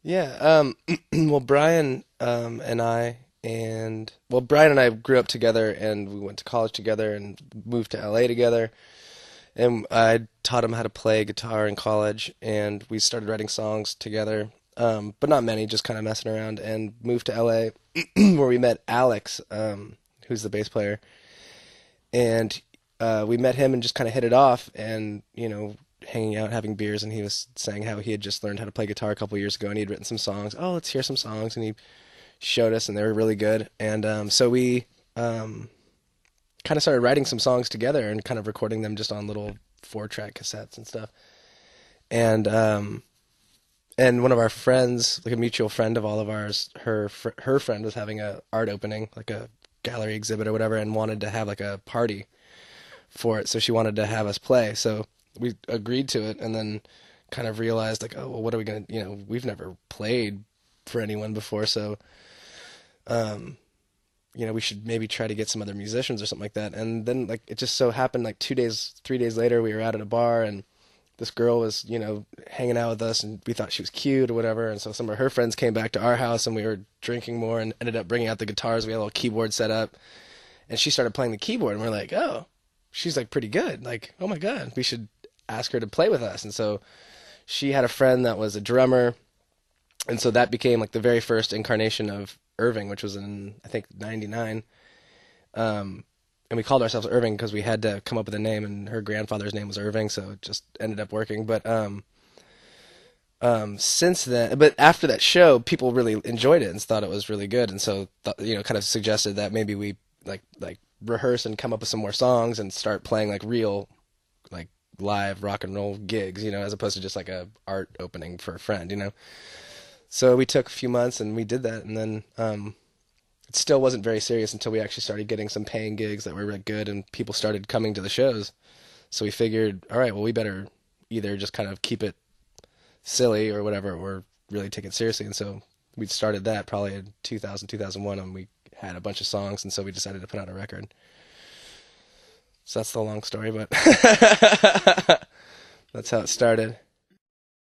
Yeah. Well, Brian Brian and I grew up together, and we went to college together, and moved to LA together. And I taught him how to play guitar in college, and we started writing songs together. But not many, just kind of messing around, and moved to LA, where we met Alex, who's the bass player, and we met him and just kind of hit it off, and hanging out, having beers, and he was saying how he had just learned how to play guitar a couple years ago, and he had written some songs. Oh, let's hear some songs, and he showed us, and they were really good. And so we kind of started writing some songs together and kind of recording them just on little 4-track cassettes and stuff. And and one of our friends, like a mutual friend of all of ours, her friend was having a art opening, like a gallery exhibit or whatever, and wanted to have like a party for it. So she wanted to have us play. So we agreed to it, and then kind of realized like, oh, well, what are we gonna, we've never played for anyone before, so we should maybe try to get some other musicians or something like that. And then like it just so happened like 2 days, 3 days later, we were out at a bar, and this girl was, hanging out with us, and we thought she was cute or whatever. And so some of her friends came back to our house, and we were drinking more, and ended up bringing out the guitars. We had a little keyboard set up, and she started playing the keyboard, and we're like, oh, she's like pretty good. Like, oh my God, we should ask her to play with us. And so she had a friend that was a drummer, and so that became like the very first incarnation of Irving, which was in I think '99. And we called ourselves Irving because we had to come up with a name, and her grandfather's name was Irving, so it just ended up working. But since then, but after that show, people really enjoyed it and thought it was really good, and so kind of suggested that maybe we like rehearse and come up with some more songs and start playing like real like live rock and roll gigs, as opposed to just like a art opening for a friend. So we took a few months and we did that, and then it still wasn't very serious until we actually started getting some paying gigs that were really good, and people started coming to the shows. So we figured, all right, well, we better either just kind of keep it silly or whatever, or really take it seriously. And so we started that probably in 2000, 2001, and we had a bunch of songs, and so we decided to put out a record. So that's the long story, but that's how it started.